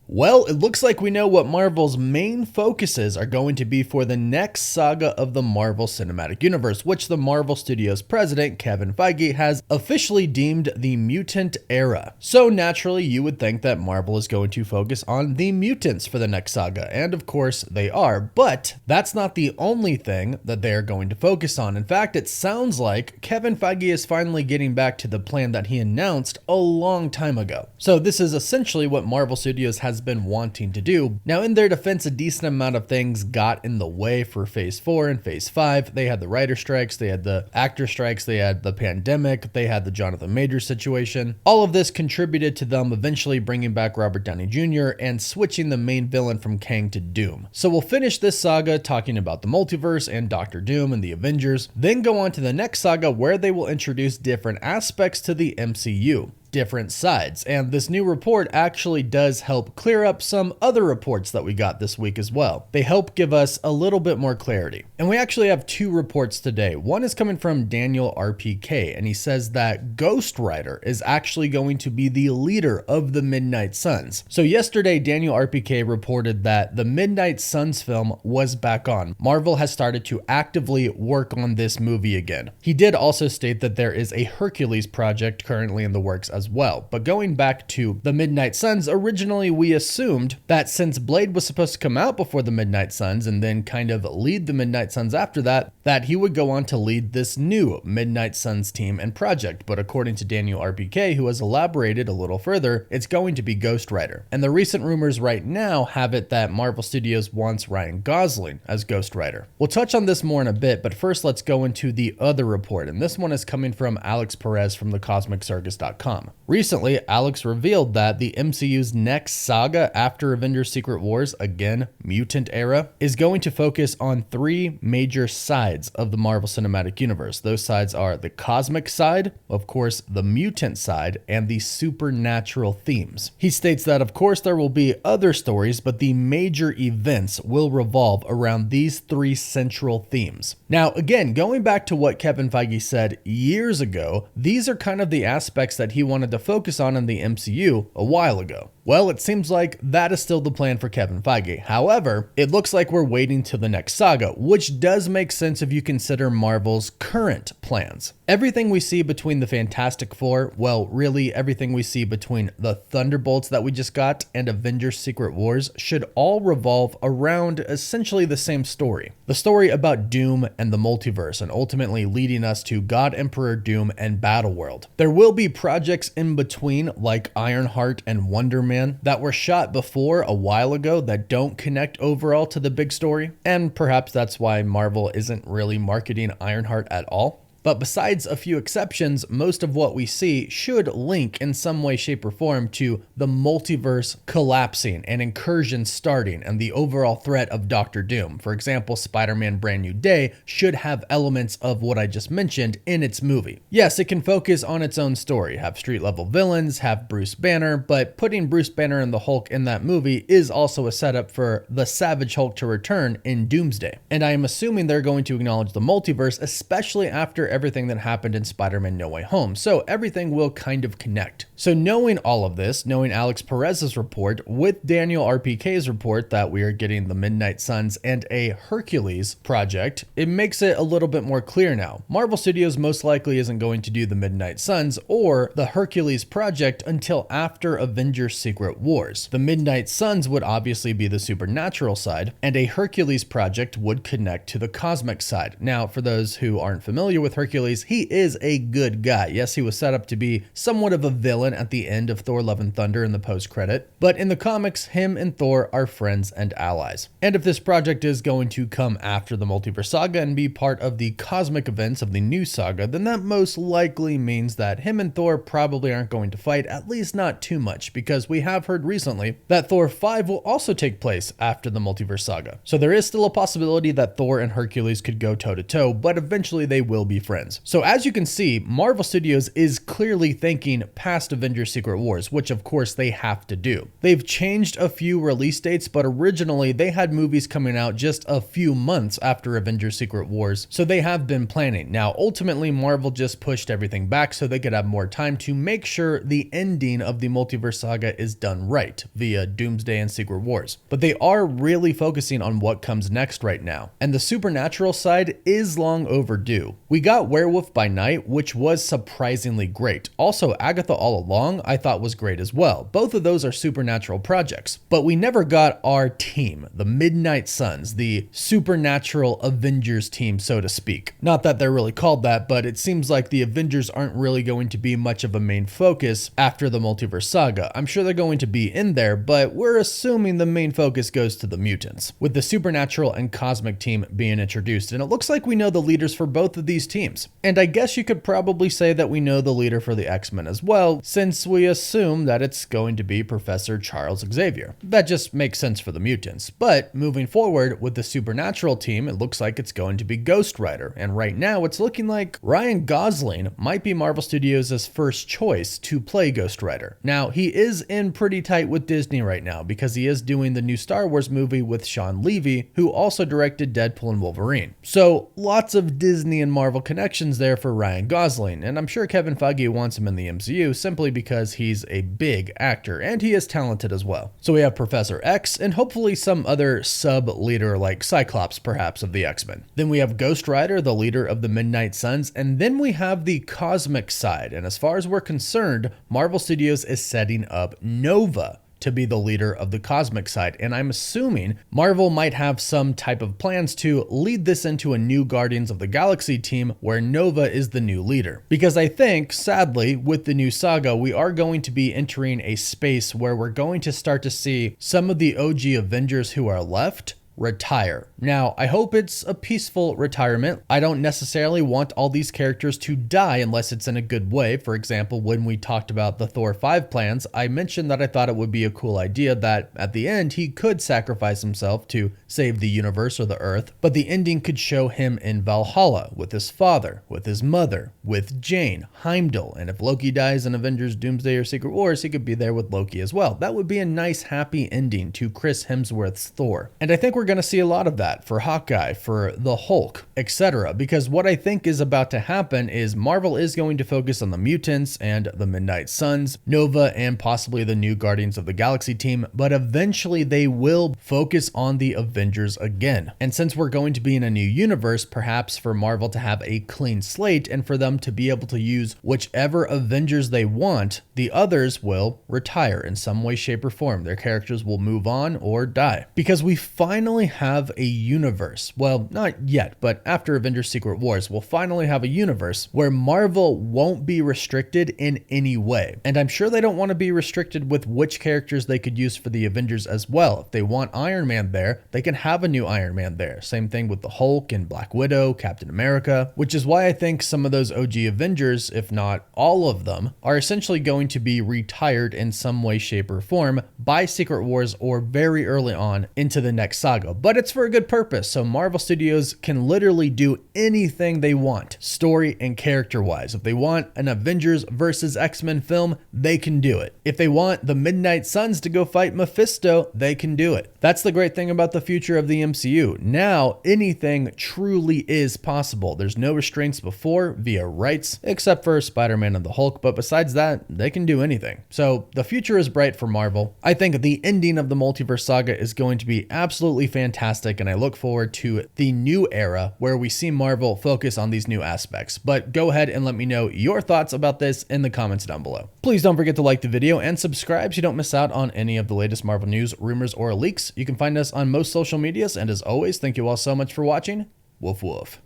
Well, it looks like we know what Marvel's main focuses are going to be for the next saga of the Marvel Cinematic Universe, which the Marvel Studios president, Kevin Feige, has officially deemed the mutant era. So naturally, you would think that Marvel is going to focus on the mutants for the next saga, and of course they are, but that's not the only thing that they are going to focus on. In fact, it sounds like Kevin Feige is finally getting back to the plan that he announced a long time ago. So this is essentially what Marvel Studios has been wanting to do. Now, in their defense, a decent amount of things got in the way for phase 4 and phase 5. They had the writer strikes, they had the actor strikes, they had the pandemic, they had the Jonathan Majors situation. All of this contributed to them eventually bringing back Robert Downey Jr. and switching the main villain from Kang to Doom. So we'll finish this saga talking about the multiverse and Doctor Doom and the Avengers, then go on to the next saga where they will introduce different aspects to the MCU. Different sides, and this new report actually does help clear up some other reports that we got this week as well. They help give us a little bit more clarity. And we actually have two reports today. One is coming from Daniel RPK, and he says that Ghost Rider is actually going to be the leader of the Midnight Suns. So yesterday, Daniel RPK reported that the Midnight Suns film was back on. Marvel has started to actively work on this movie again. He did also state that there is a Hercules project currently in the works as well. But going back to the Midnight Suns, originally we assumed that since Blade was supposed to come out before the Midnight Suns and then kind of lead the Midnight Suns after that, that he would go on to lead this new Midnight Suns team and project. But according to Daniel RPK, who has elaborated a little further, it's going to be Ghost Rider. And the recent rumors right now have it that Marvel Studios wants Ryan Gosling as Ghost Rider. We'll touch on this more in a bit, but first let's go into the other report. And this one is coming from Alex Perez from thecosmiccircus.com. Recently, Alex revealed that the MCU's next saga after Avengers Secret Wars, again, Mutant Era, is going to focus on three major sides of the Marvel Cinematic Universe. Those sides are the cosmic side, of course, the mutant side, and the supernatural themes. He states that, of course, there will be other stories, but the major events will revolve around these three central themes. Now, again, going back to what Kevin Feige said years ago, these are kind of the aspects that he wanted to focus on in the MCU a while ago. Well, it seems like that is still the plan for Kevin Feige. However, it looks like we're waiting till the next saga, which does make sense if you consider Marvel's current plans. Everything we see between the Fantastic Four, well, really everything we see between the Thunderbolts that we just got and Avengers Secret Wars should all revolve around essentially the same story. The story about Doom and the multiverse, and ultimately leading us to God Emperor Doom and Battleworld. There will be projects in between like Ironheart and Wonder Man that were shot before a while ago that don't connect overall to the big story, and perhaps that's why Marvel isn't really marketing Ironheart at all. But besides a few exceptions, most of what we see should link in some way, shape, or form to the multiverse collapsing and incursion starting and the overall threat of Doctor Doom. For example, Spider-Man Brand New Day should have elements of what I just mentioned in its movie. Yes, it can focus on its own story, have street-level villains, have Bruce Banner, but putting Bruce Banner and the Hulk in that movie is also a setup for the Savage Hulk to return in Doomsday. And I am assuming they're going to acknowledge the multiverse, especially after everything that happened in Spider-Man No Way Home. So everything will kind of connect. So knowing all of this, knowing Alex Perez's report with Daniel RPK's report that we are getting the Midnight Suns and a Hercules project, it makes it a little bit more clear now. Marvel Studios most likely isn't going to do the Midnight Suns or the Hercules project until after Avengers Secret Wars. The Midnight Suns would obviously be the supernatural side, and a Hercules project would connect to the cosmic side. Now, for those who aren't familiar with Hercules, he is a good guy. Yes, he was set up to be somewhat of a villain at the end of Thor Love and Thunder in the post-credit, but in the comics, him and Thor are friends and allies. And if this project is going to come after the Multiverse Saga and be part of the cosmic events of the new saga, then that most likely means that him and Thor probably aren't going to fight, at least not too much, because we have heard recently that Thor 5 will also take place after the Multiverse Saga. So there is still a possibility that Thor and Hercules could go toe-to-toe, but eventually they will be friends. So as you can see, Marvel Studios is clearly thinking past Avengers Secret Wars, which of course they have to do. They've changed a few release dates, but originally they had movies coming out just a few months after Avengers Secret Wars, so they have been planning. Now, ultimately, Marvel just pushed everything back so they could have more time to make sure the ending of the Multiverse Saga is done right via Doomsday and Secret Wars. But they are really focusing on what comes next right now, and the supernatural side is long overdue. We got Werewolf by Night, which was surprisingly great. Also, Agatha All Along I thought was great as well. Both of those are supernatural projects, but we never got our team, the Midnight Suns, the supernatural Avengers team, so to speak. Not that they're really called that, but it seems like the Avengers aren't really going to be much of a main focus after the Multiverse Saga. I'm sure they're going to be in there, but we're assuming the main focus goes to the mutants, with the supernatural and cosmic team being introduced, and it looks like we know the leaders for both of these teams. And I guess you could probably say that we know the leader for the X-Men as well, since we assume that it's going to be Professor Charles Xavier. That just makes sense for the mutants. But moving forward with the supernatural team, it looks like it's going to be Ghost Rider, and right now it's looking like Ryan Gosling might be Marvel Studios' first choice to play Ghost Rider. Now, he is in pretty tight with Disney right now because he is doing the new Star Wars movie with Sean Levy, who also directed Deadpool and Wolverine. So lots of Disney and Marvel connections there for Ryan Gosling, and I'm sure Kevin Feige wants him in the MCU simply because he's a big actor and he is talented as well. So we have Professor X and hopefully some other sub-leader like Cyclops perhaps of the X-Men. Then we have Ghost Rider, the leader of the Midnight Suns, and then we have the cosmic side. And as far as we're concerned, Marvel Studios is setting up Nova to be the leader of the cosmic side, and I'm assuming Marvel might have some type of plans to lead this into a new Guardians of the Galaxy team where Nova is the new leader. Because I think, sadly, with the new saga, we are going to be entering a space where we're going to start to see some of the OG Avengers who are left retire. Now, I hope it's a peaceful retirement. I don't necessarily want all these characters to die unless it's in a good way. For example, when we talked about the Thor 5 plans, I mentioned that I thought it would be a cool idea that at the end he could sacrifice himself to save the universe or the Earth, but the ending could show him in Valhalla with his father, with his mother, with Jane, Heimdall, and if Loki dies in Avengers, Doomsday, or Secret Wars, he could be there with Loki as well. That would be a nice happy ending to Chris Hemsworth's Thor. And I think we're going to see a lot of that for Hawkeye, for the Hulk, etc. Because what I think is about to happen is Marvel is going to focus on the mutants and the Midnight Suns, Nova, and possibly the new Guardians of the Galaxy team, but eventually they will focus on the Avengers again. And since we're going to be in a new universe, perhaps for Marvel to have a clean slate and for them to be able to use whichever Avengers they want, the others will retire in some way, shape, or form. Their characters will move on or die. Because we finally have a universe. Well, not yet, but after Avengers Secret Wars, we'll finally have a universe where Marvel won't be restricted in any way. And I'm sure they don't want to be restricted with which characters they could use for the Avengers as well. If they want Iron Man there, they can have a new Iron Man there. Same thing with the Hulk and Black Widow, Captain America, which is why I think some of those OG Avengers, if not all of them, are essentially going to be retired in some way, shape, or form by Secret Wars or very early on into the next saga. But it's for a good purpose, so Marvel Studios can literally do anything they want, story and character-wise. If they want an Avengers versus X-Men film, they can do it. If they want the Midnight Suns to go fight Mephisto, they can do it. That's the great thing about the future of the MCU. Now, anything truly is possible. There's no restraints before via rights, except for Spider-Man and the Hulk, but besides that, they can do anything. So the future is bright for Marvel. I think the ending of the Multiverse Saga is going to be absolutely fantastic, and I look forward to the new era where we see Marvel focus on these new aspects. But go ahead and let me know your thoughts about this in the comments down below. Please don't forget to like the video and subscribe so you don't miss out on any of the latest Marvel news, rumors, or leaks. You can find us on most social medias, and as always, thank you all so much for watching. Woof woof.